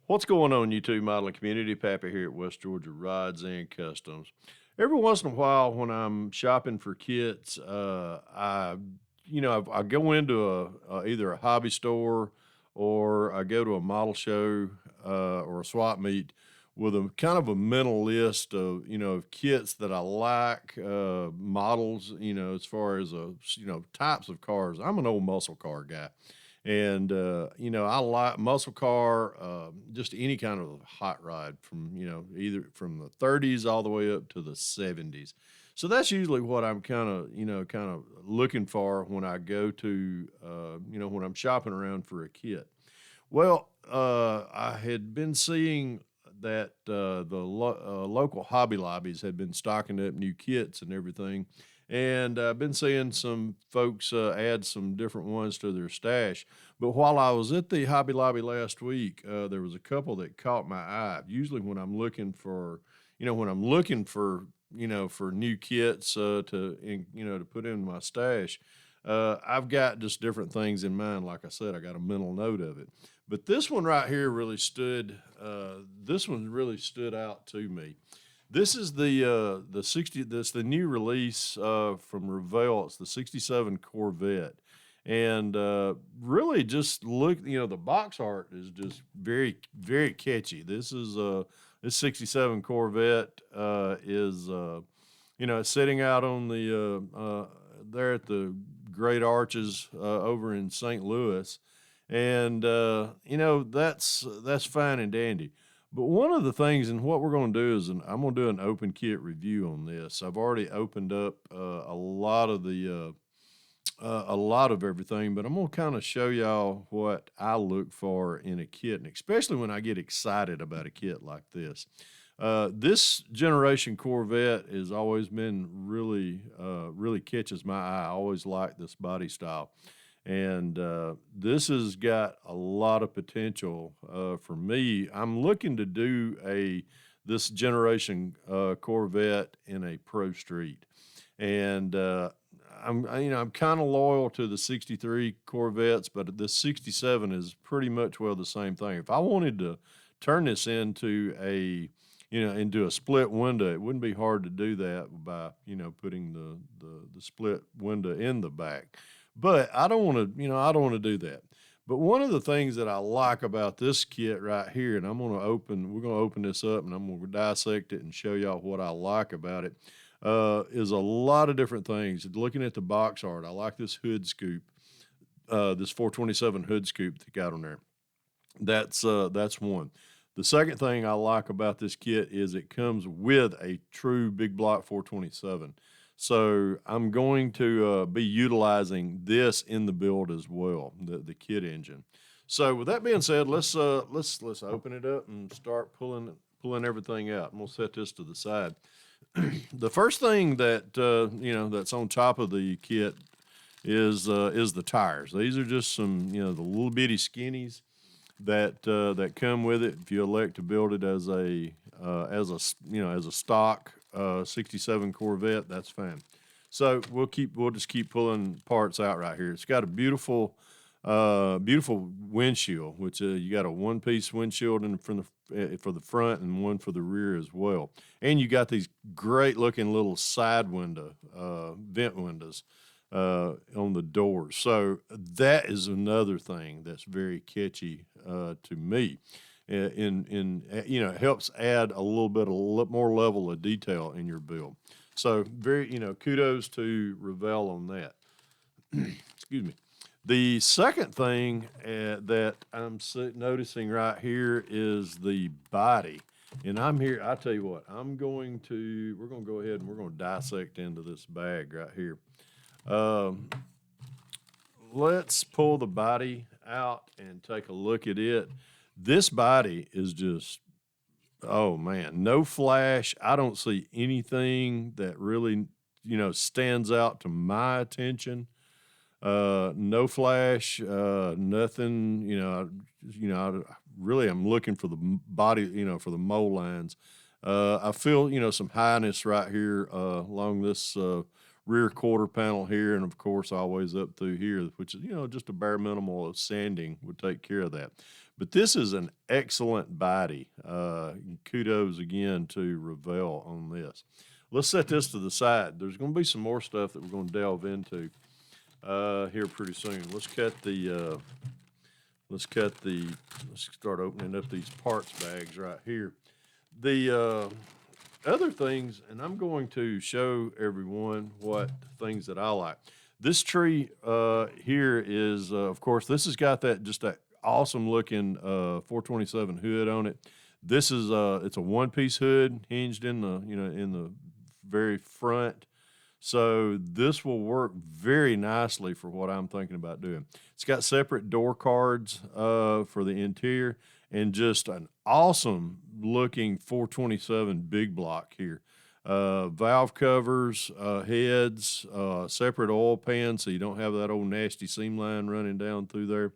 What's going on, YouTube modeling community? Pappy here at West Georgia Rods and Customs. Every once in a while, when I'm shopping for kits, I go into either a hobby store or I go to a model show or a swap meet with a kind of a mental list of of kits that I like, models, as far as types of cars. I'm an old muscle car guy. And I like muscle car, just any kind of hot rod from either from the 30s all the way up to the 70s. So that's usually what I'm kind of looking for when I go to when I'm shopping around for a kit. Well, I had been seeing that local Hobby Lobbies had been stocking up new kits and everything, and I've been seeing some folks add some different ones to their stash. But while I was at the Hobby Lobby last week, there was a couple that caught my eye. Usually, when I'm looking for, for new kits to put in my stash, I've got just different things in mind. Like I said, I got a mental note of it. But this one right here really stood. This one really stood out to me. This is the 60. That's the new release from Revell. It's the '67 Corvette, and really just look. The box art is just very catchy. This '67 Corvette is it's sitting out on the there at the Great Arches over in St. Louis, and that's fine and dandy. But one of the things, and what we're going to do is, I'm going to do an open kit review on this. I've already opened up a lot of everything, but I'm going to kind of show y'all what I look for in a kit, and especially when I get excited about a kit like this. This generation Corvette has always been really catches my eye. I always like this body style, and this has got a lot of potential for me. I'm looking to do a this generation Corvette in a pro street, and I'm kind of loyal to the '63 Corvettes, but the '67 is pretty much well the same thing. If I wanted to turn this into a split window, it wouldn't be hard to do that by putting the split window in the back. But I don't want to do that. But one of the things that I like about this kit right here, and we're gonna open this up and I'm gonna dissect it and show y'all what I like about it, is a lot of different things. Looking at the box art, I like this hood scoop, this 427 hood scoop that got on there. That's one. The second thing I like about this kit is it comes with a true big block 427. So I'm going to be utilizing this in the build as well, the kit engine. So with that being said, let's open it up and start pulling everything out. And we'll set this to the side. The first thing that that's on top of the kit is the tires. These are just some the little bitty skinnies that come with it. If you elect to build it as a stock '67 Corvette, that's fine. So we'll just keep pulling parts out right here. It's got a beautiful windshield, which you got a one-piece windshield for the front and one for the rear as well. And you got these great-looking little side vent windows on the doors. So that is another thing that's very catchy to me. It helps add a little bit more level of detail in your build. So very kudos to Revell on that. Excuse me. The second thing that I'm noticing right here is the body. And I'm here, I tell you what, we're going to go ahead and we're going to dissect into this bag right here. Let's pull the body out and take a look at it. This body is just, oh man, no flash. I don't see anything that really, stands out to my attention. No flash, nothing. Really, I'm looking for the body, for the mold lines. I feel, some highness right here along this rear quarter panel here, and of course, always up through here, which is, just a bare minimal of sanding would take care of that. But this is an excellent body. Kudos again to Revell on this. Let's set this to the side. There's going to be some more stuff that we're going to delve into here pretty soon. Let's start opening up these parts bags right here. The other things, and I'm going to show everyone what things that I like. This tree here is, of course, this has got that awesome looking 427 hood on it. This is it's a one-piece hood hinged in the very front. So this will work very nicely for what I'm thinking about doing. It's got separate door cards for the interior and just an awesome looking 427 big block here. Valve covers, heads, separate oil pan so you don't have that old nasty seam line running down through there.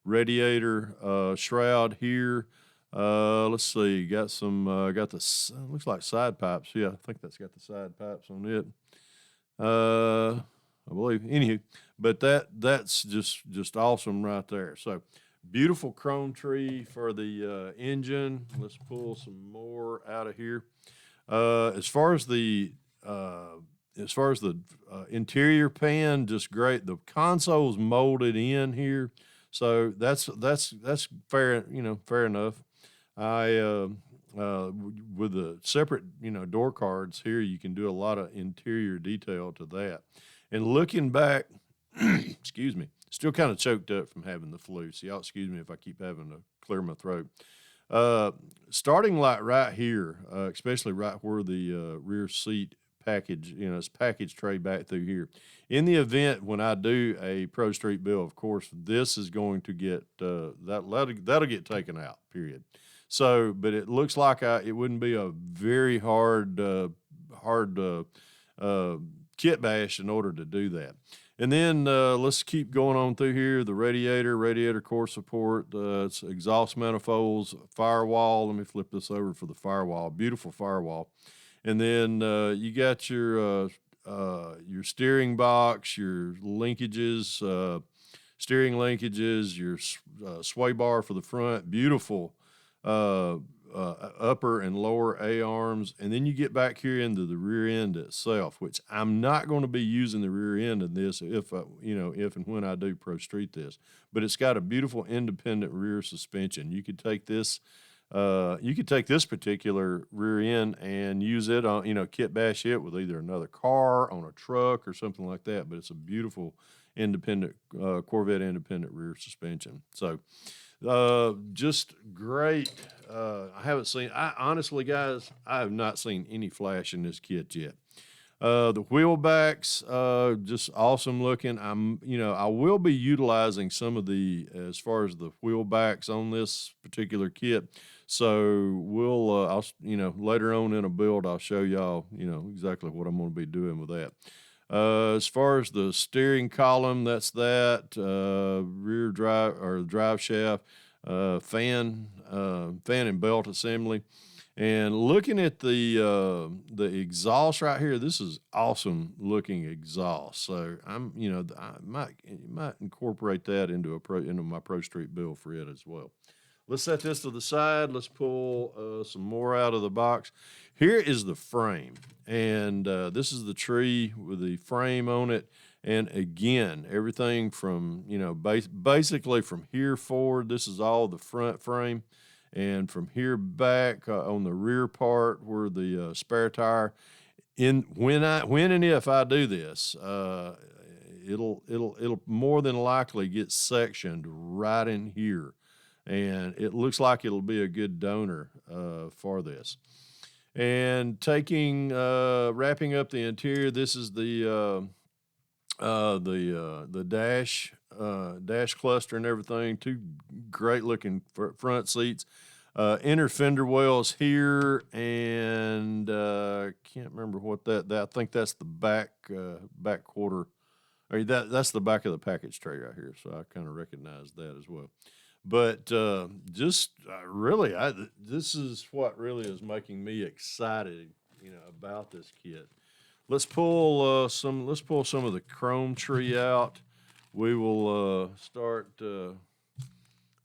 Radiator shroud here. Let's see, got the looks like side pipes. Yeah, I think that's got the side pipes on it. I believe. Anywho, but that's just awesome right there. So beautiful chrome tree for the engine. Let's pull some more out of here. As far as the interior pan, just great. The console's molded in here, so that's fair. Fair enough. With the separate, door cards here, you can do a lot of interior detail to that. And looking back, excuse me, still kind of choked up from having the flu. So y'all excuse me if I keep having to clear my throat. Starting like right here, especially right where the rear seat package, it's package tray back through here. In the event when I do a Pro Street build, of course, this is going to get that'll get taken out. Period. So, but it looks like it wouldn't be a very hard kit bash in order to do that. And then let's keep going on through here. The radiator core support, it's exhaust manifolds, firewall. Let me flip this over for the firewall. Beautiful firewall. And then you got your steering box, your linkages, steering linkages, your sway bar for the front. Beautiful. Upper and lower A-arms, and then you get back here into the rear end itself, which I'm not going to be using the rear end of this if and when I do Pro Street this, but it's got a beautiful independent rear suspension. You could take this particular rear end and use it on, kit bash it with either another car, on a truck, or something like that, but it's a beautiful independent Corvette independent rear suspension. So just great. Honestly, guys, I have not seen any flash in this kit yet. The wheel backs, just awesome looking. I will be utilizing some of as far as the wheel backs on this particular kit. So I'll later on in a build, I'll show y'all, exactly what I'm going to be doing with that. As far as the steering column, that's rear drive shaft, fan and belt assembly. And looking at the exhaust right here, this is awesome looking exhaust. So I might incorporate that into my Pro Street build for it as well. Let's set this to the side. Let's pull some more out of the box. Here is the frame, and this is the tree with the frame on it. And again, everything from, basically from here forward, this is all the front frame. And from here back on the rear part where the spare tire, when and if I do this, it'll more than likely get sectioned right in here. And it looks like it'll be a good donor for this. And wrapping up the interior, this is the dash cluster and everything. Two great looking front seats. Inner fender wells here, and can't remember what that. I think that's the back quarter. That's the back of the package tray right here. So I kind of recognize that as well. But this is what really is making me excited, about this kit. Let's pull some of the chrome tree out. We will start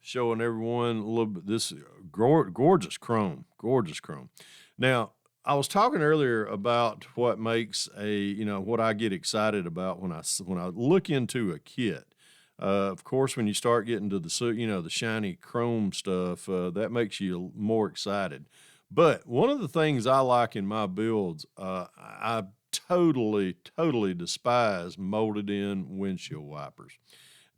showing everyone a little bit this gorgeous chrome, gorgeous chrome. Now, I was talking earlier about what makes what I get excited about when I look into a kit. Of course, when you start getting to the shiny chrome stuff, that makes you more excited. But one of the things I like in my builds, I totally despise molded in windshield wipers.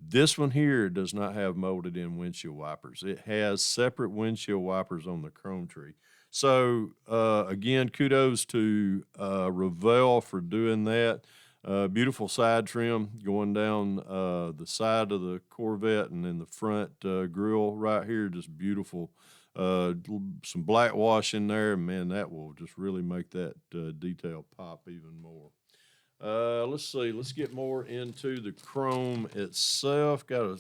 This one here does not have molded in windshield wipers. It has separate windshield wipers on the chrome tree. So again, kudos to Revell for doing that. Beautiful side trim going down the side of the Corvette and then the front grille right here, just beautiful. Some black wash in there, man, that will just really make that detail pop even more. Let's see. Let's get more into the chrome itself. Got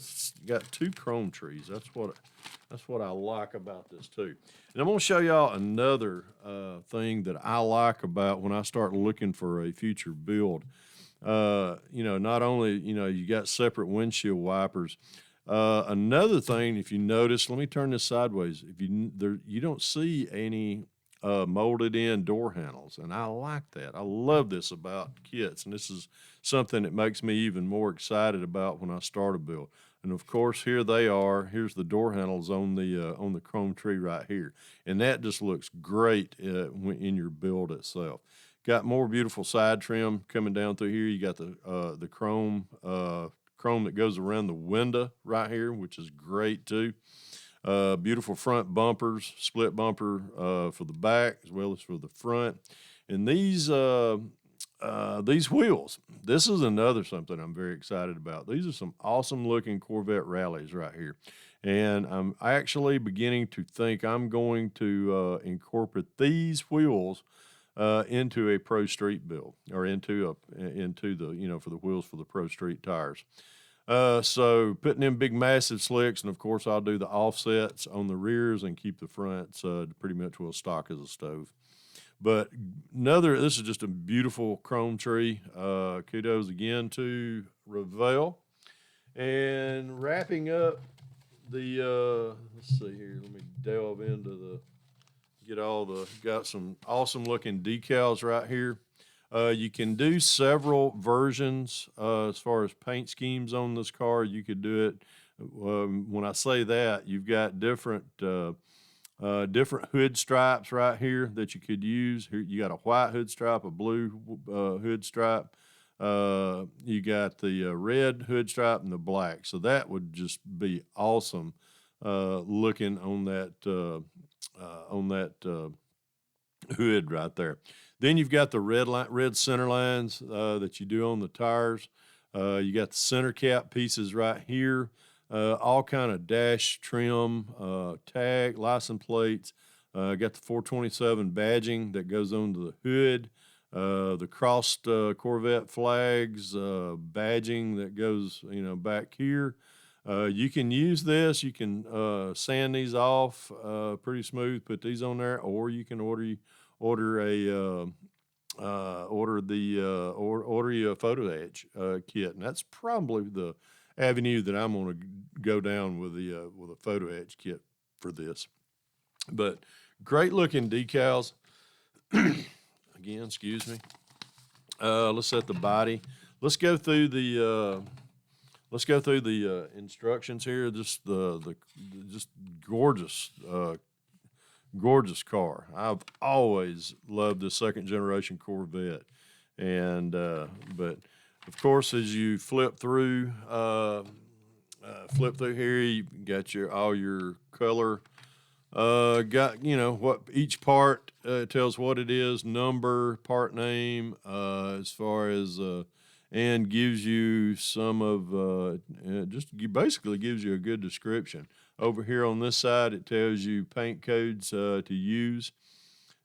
two chrome trees. That's what I like about this too. And I'm gonna show y'all another thing that I like about when I start looking for a future build. Not only you got separate windshield wipers. Another thing, if you notice, let me turn this sideways. If you don't see any molded in door handles, and I like that. I love this about kits, and this is something that makes me even more excited about when I start a build. And of course, here they are. Here's the door handles on the chrome tree right here, and that just looks great in your build itself. Got more beautiful side trim coming down through here. You got the chrome that goes around the window right here, which is great too. Beautiful front bumpers, split bumper for the back as well as for the front. And these wheels, this is another something I'm very excited about. These are some awesome looking Corvette rallies right here. And I'm actually beginning to think I'm going to incorporate these wheels into a Pro Street build, or into the for the wheels for the Pro Street tires. So putting in big massive slicks, and of course I'll do the offsets on the rears and keep the fronts pretty much will stock as a stove. But this is just a beautiful chrome tree. Kudos again to Revell. And wrapping up let's see here, let me delve into got some awesome looking decals right here. You can do several versions as far as paint schemes on this car. You could do it. When I say that, you've got different hood stripes right here that you could use. Here you got a white hood stripe, a blue hood stripe. You got the red hood stripe and the black. So that would just be awesome looking on that hood right there. Then you've got the red center lines that you do on the tires. You got the center cap pieces right here. All kind of dash trim, tag, license plates. Got the 427 badging that goes onto the hood. The crossed Corvette flags, badging that goes back here. You can use this. You can sand these off pretty smooth. Put these on there, or you can order you a photo etch kit, and that's probably the avenue that I'm going to go down with a photo etch kit for this. But great looking decals. Again, excuse me. Let's set the body. Let's go through the instructions here. Just just gorgeous car. I've always loved the second generation Corvette, and but of course, as you flip through here, you got all your color. Got what each part tells what it is, number, part name, as far as and gives you some of basically gives you a good description. Over here on this side, it tells you paint codes to use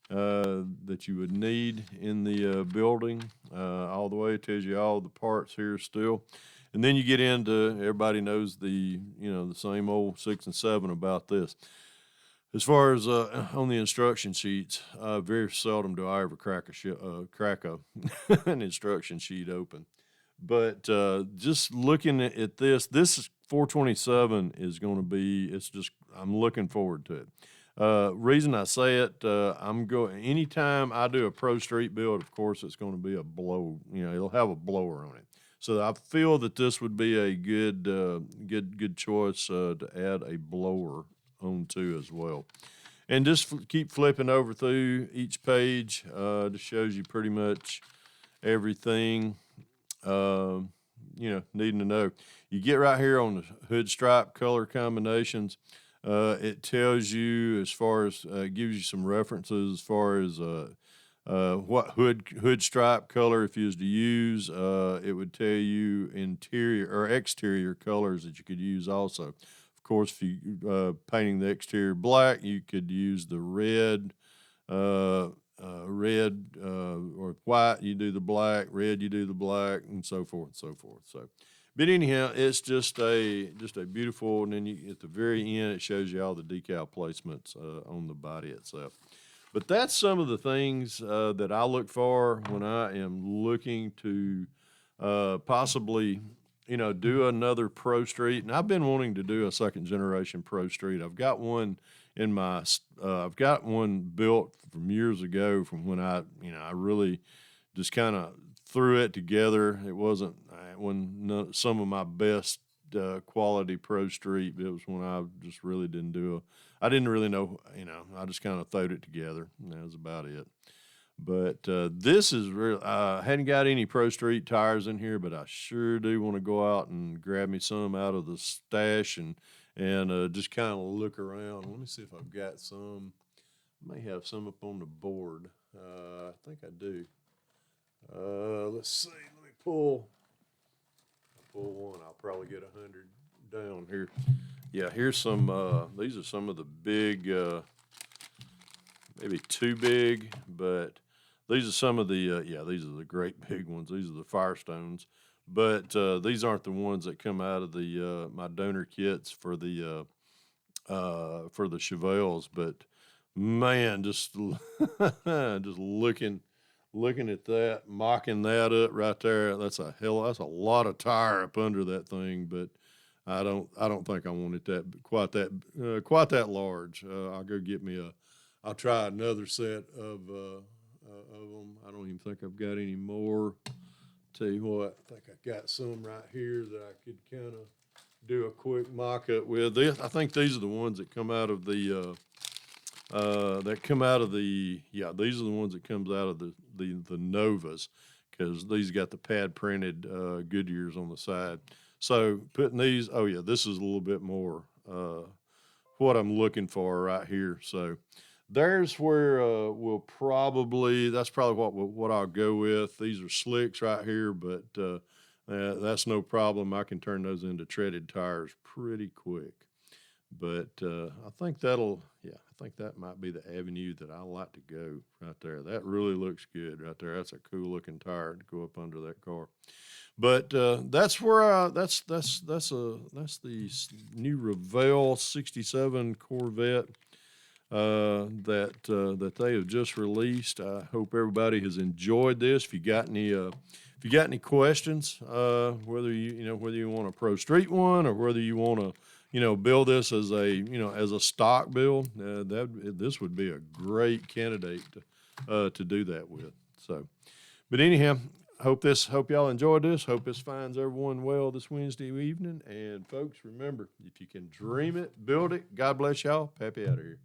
that you would need in the building. All the way, it tells you all the parts here still. And then you get into, everybody knows the same old 6 and 7 about this. As far as on the instruction sheets, very seldom do I ever crack an instruction sheet open. But just looking at this 427 is going to be. It's just I'm looking forward to it. Reason I say it, I'm going anytime I do a Pro Street build. Of course, it's going to be a blow. It'll have a blower on it. So I feel that this would be a good choice to add a blower onto as well. And just keep flipping over through each page. Just shows you pretty much everything needing to know. You get right here on the hood stripe color combinations. It tells you as far as gives you some references as far as what hood stripe color if you was to use. It would tell you interior or exterior colors that you could use also. Of course, if you painting the exterior black, you could use the red. Or white, you do the black. Red, you do the black, and so forth and so forth. So, but anyhow, it's just a beautiful. And then at the very end, it shows you all the decal placements on the body itself. But that's some of the things that I look for when I am looking to possibly, do another Pro Street. And I've been wanting to do a second generation Pro Street. I've got one I've got one built from years ago from when I really just kind of threw it together. It wasn't some of my best quality Pro Street. It was when I just really I didn't really know, I just kind of throwed it together, and that was about it. But this is real. I hadn't got any Pro Street tires in here, but I sure do want to go out and grab me some out of the stash and just kind of look around. Let me see if I've got some. I may have some up on the board. I think I do. Let's see. Let me pull one. I'll probably get 100 down here. Yeah, here's some. These are some of the big, maybe too big, but these are some of the. These are the great big ones. These are the Firestones. But these aren't the ones that come out of the my donor kits for the Chevelles. But man, just just looking at that, mocking that up right there. That's a lot of tire up under that thing. But I don't think I want it quite that large. I'll go get me I'll try another set of them. I don't even think I've got any more. Tell you what, I think I got some right here that I could kind of do a quick mock-up with. I think these are the ones that come out of the these are the ones that comes out of the Novas, because these got the pad printed Goodyears on the side. So putting these, this is a little bit more what I'm looking for right here. So there's where that's probably what I'll go with. These are slicks right here, but that's no problem. I can turn those into treaded tires pretty quick. But I think that might be the avenue that I like to go right there. That really looks good right there. That's a cool looking tire to go up under that car. But that's where that's the new Revell '67 Corvette that they have just released. I hope everybody has enjoyed this. If you got any questions, whether you want a Pro Street one or whether you want to build this as a stock build, this would be a great candidate to do that with. So, but anyhow, hope y'all enjoyed this. Hope this finds everyone well this Wednesday evening. And folks, remember, if you can dream it, build it. God bless y'all. Pappy out of here.